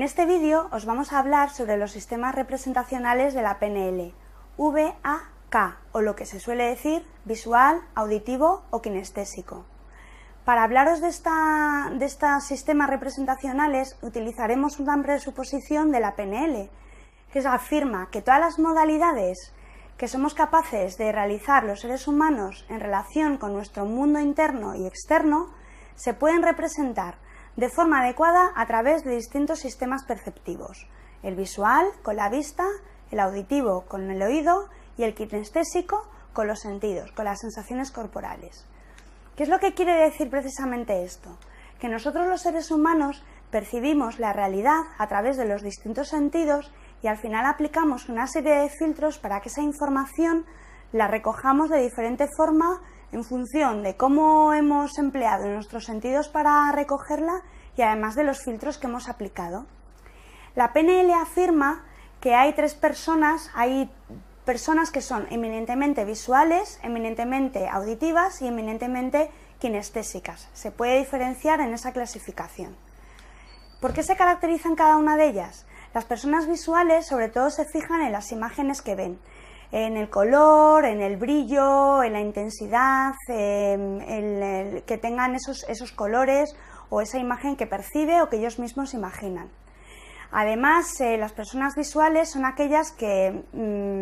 este vídeo os vamos a hablar sobre los sistemas representacionales de la PNL, VAK, o lo que se suele decir visual, auditivo o kinestésico. Para hablaros de estos sistemas representacionales utilizaremos una presuposición de la PNL, que afirma que todas las modalidades que somos capaces de realizar los seres humanos en relación con nuestro mundo interno y externo se pueden representar de forma adecuada a través de distintos sistemas perceptivos: el visual con la vista, el auditivo con el oído y el kinestésico con los sentidos, con las sensaciones corporales. ¿Qué es lo que quiere decir precisamente esto? Que nosotros los seres humanos percibimos la realidad a través de los distintos sentidos y al final aplicamos una serie de filtros para que esa información la recojamos de diferente forma en función de cómo hemos empleado nuestros sentidos para recogerla y además de los filtros que hemos aplicado. La PNL afirma que hay personas que son eminentemente visuales, eminentemente auditivas y eminentemente kinestésicas. Se puede diferenciar en esa clasificación. ¿Por qué se caracterizan cada una de ellas? Las personas visuales sobre todo se fijan en las imágenes que ven, en el color, en el brillo, en la intensidad, que tengan esos colores o esa imagen que percibe o que ellos mismos imaginan. Además, las personas visuales son aquellas que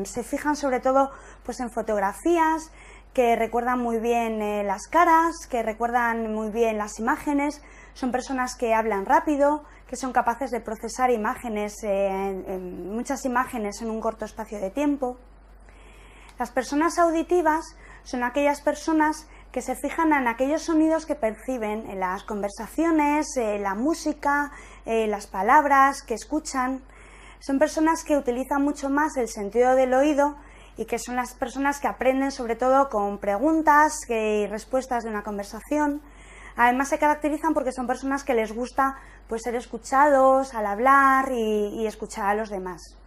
se fijan sobre todo pues, en fotografías, que recuerdan muy bien las caras, que recuerdan muy bien las imágenes. Son personas que hablan rápido, que son capaces de procesar imágenes, muchas imágenes en un corto espacio de tiempo. Las personas auditivas son aquellas personas que se fijan en aquellos sonidos que perciben en las conversaciones, la música, las palabras que escuchan. Son personas que utilizan mucho más el sentido del oído y que son las personas que aprenden sobre todo con preguntas y respuestas de una conversación. Además se caracterizan porque son personas que les gusta pues, ser escuchados al hablar y escuchar a los demás.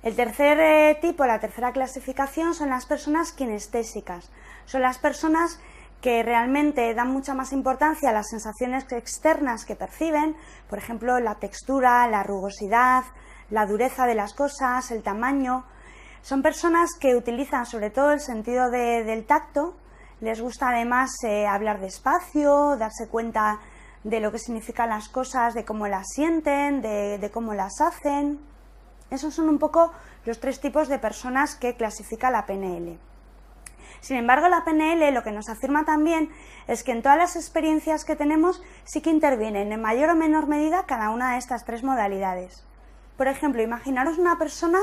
El tercer tipo, la tercera clasificación, son las personas kinestésicas. Son las personas que realmente dan mucha más importancia a las sensaciones externas que perciben, por ejemplo, la textura, la rugosidad, la dureza de las cosas, el tamaño. Son personas que utilizan sobre todo el sentido del tacto. Les gusta además hablar despacio, darse cuenta de lo que significan las cosas, de cómo las sienten, de cómo las hacen. Esos son un poco los tres tipos de personas que clasifica la PNL. Sin embargo, la PNL lo que nos afirma también es que en todas las experiencias que tenemos sí que intervienen en mayor o menor medida cada una de estas tres modalidades. Por ejemplo, imaginaros una persona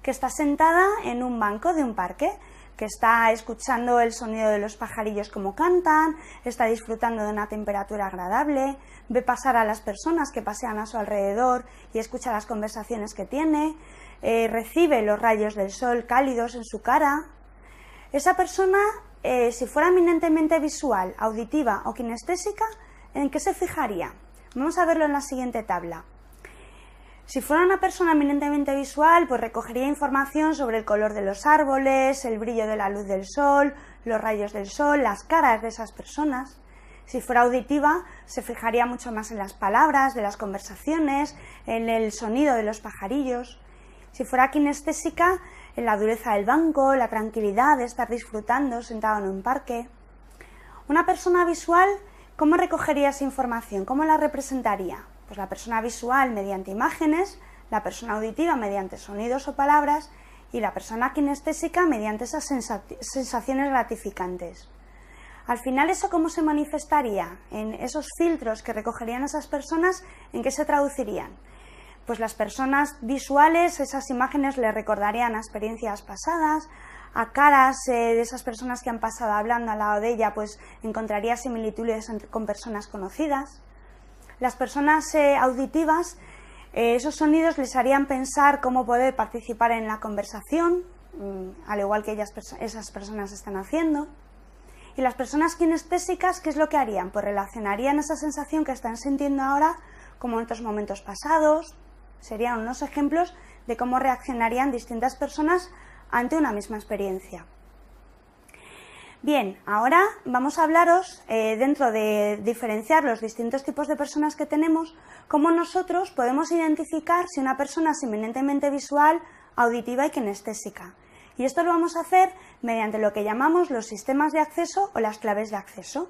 que está sentada en un banco de un parque, que está escuchando el sonido de los pajarillos como cantan, está disfrutando de una temperatura agradable, ve pasar a las personas que pasean a su alrededor y escucha las conversaciones que tiene, recibe los rayos del sol cálidos en su cara. Esa persona, si fuera eminentemente visual, auditiva o kinestésica, ¿en qué se fijaría? Vamos a verlo en la siguiente tabla. Si fuera una persona eminentemente visual, pues recogería información sobre el color de los árboles, el brillo de la luz del sol, los rayos del sol, las caras de esas personas. Si fuera auditiva, se fijaría mucho más en las palabras de las conversaciones, en el sonido de los pajarillos. Si fuera kinestésica, en la dureza del banco, la tranquilidad de estar disfrutando sentado en un parque. Una persona visual, ¿cómo recogería esa información? ¿Cómo la representaría? Pues la persona visual mediante imágenes, la persona auditiva mediante sonidos o palabras y la persona kinestésica mediante esas sensaciones gratificantes. Al final, ¿eso cómo se manifestaría? En esos filtros que recogerían esas personas, ¿en qué se traducirían? Pues las personas visuales, esas imágenes les recordarían a experiencias pasadas, a caras de esas personas que han pasado hablando al lado de ella, pues encontraría similitudes con personas conocidas. Las personas auditivas, esos sonidos les harían pensar cómo poder participar en la conversación, al igual que esas personas están haciendo. Y las personas kinestésicas, ¿qué es lo que harían? Pues relacionarían esa sensación que están sintiendo ahora como en otros momentos pasados. Serían unos ejemplos de cómo reaccionarían distintas personas ante una misma experiencia. Bien, ahora vamos a hablaros, dentro de diferenciar los distintos tipos de personas que tenemos, cómo nosotros podemos identificar si una persona es eminentemente visual, auditiva y kinestésica. Y esto lo vamos a hacer mediante lo que llamamos los sistemas de acceso o las claves de acceso.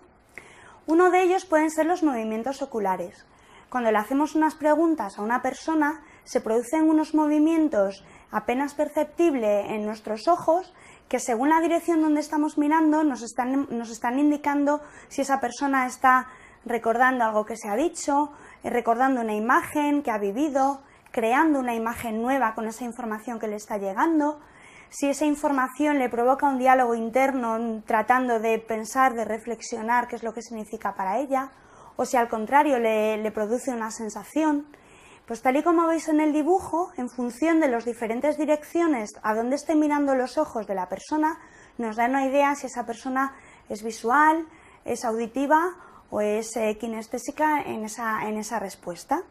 Uno de ellos pueden ser los movimientos oculares. Cuando le hacemos unas preguntas a una persona, se producen unos movimientos apenas perceptibles en nuestros ojos que, según la dirección donde estamos mirando, nos están indicando si esa persona está recordando algo que se ha dicho, recordando una imagen que ha vivido, creando una imagen nueva con esa información que le está llegando, si esa información le provoca un diálogo interno tratando de pensar, de reflexionar qué es lo que significa para ella, o si al contrario le produce una sensación. Pues tal y como veis en el dibujo, en función de las diferentes direcciones a donde estén mirando los ojos de la persona, nos da una idea si esa persona es visual, es auditiva o es kinestésica en esa respuesta.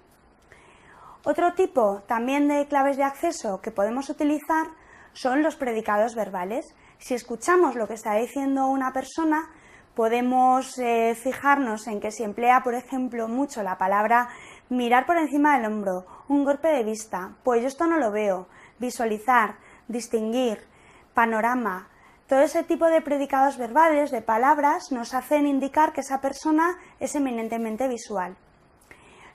Otro tipo también de claves de acceso que podemos utilizar son los predicados verbales. Si escuchamos lo que está diciendo una persona, podemos fijarnos en que si emplea, por ejemplo, mucho la palabra mirar por encima del hombro, un golpe de vista, pues yo esto no lo veo, visualizar, distinguir, panorama, todo ese tipo de predicados verbales, de palabras, nos hacen indicar que esa persona es eminentemente visual.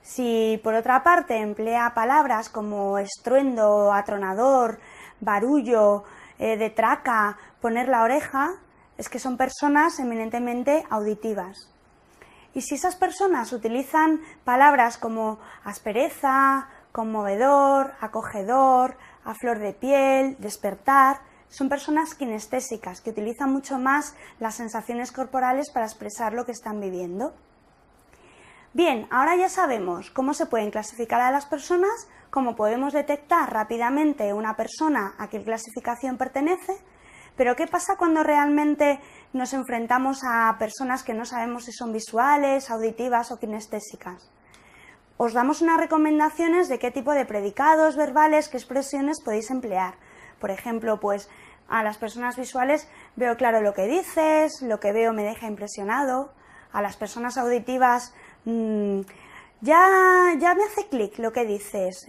Si por otra parte emplea palabras como estruendo, atronador, barullo, de traca, poner la oreja, es que son personas eminentemente auditivas. Y si esas personas utilizan palabras como aspereza, conmovedor, acogedor, a flor de piel, despertar, son personas kinestésicas que utilizan mucho más las sensaciones corporales para expresar lo que están viviendo. Bien, ahora ya sabemos cómo se pueden clasificar a las personas, cómo podemos detectar rápidamente una persona a qué clasificación pertenece, pero ¿qué pasa cuando realmente nos enfrentamos a personas que no sabemos si son visuales, auditivas o kinestésicas? Os damos unas recomendaciones de qué tipo de predicados verbales, qué expresiones podéis emplear. Por ejemplo, pues a las personas visuales veo claro lo que dices, lo que veo me deja impresionado. A las personas auditivas ya me hace clic lo que dices.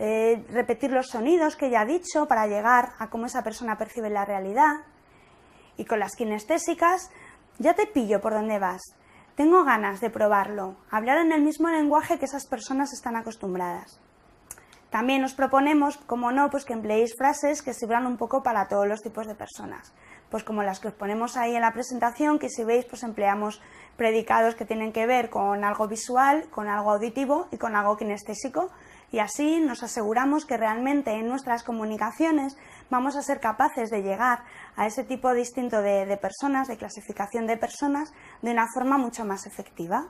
Repetir los sonidos que ya he dicho para llegar a cómo esa persona percibe la realidad. Y con las kinestésicas ya te pillo por dónde vas. Tengo ganas de probarlo, hablar en el mismo lenguaje que esas personas están acostumbradas. También os proponemos, como no, pues que empleéis frases que sirvan un poco para todos los tipos de personas. Pues como las que os ponemos ahí en la presentación, que si veis pues empleamos predicados que tienen que ver con algo visual, con algo auditivo y con algo kinestésico. Y así nos aseguramos que realmente en nuestras comunicaciones vamos a ser capaces de llegar a ese tipo distinto de personas, de clasificación de personas, de una forma mucho más efectiva.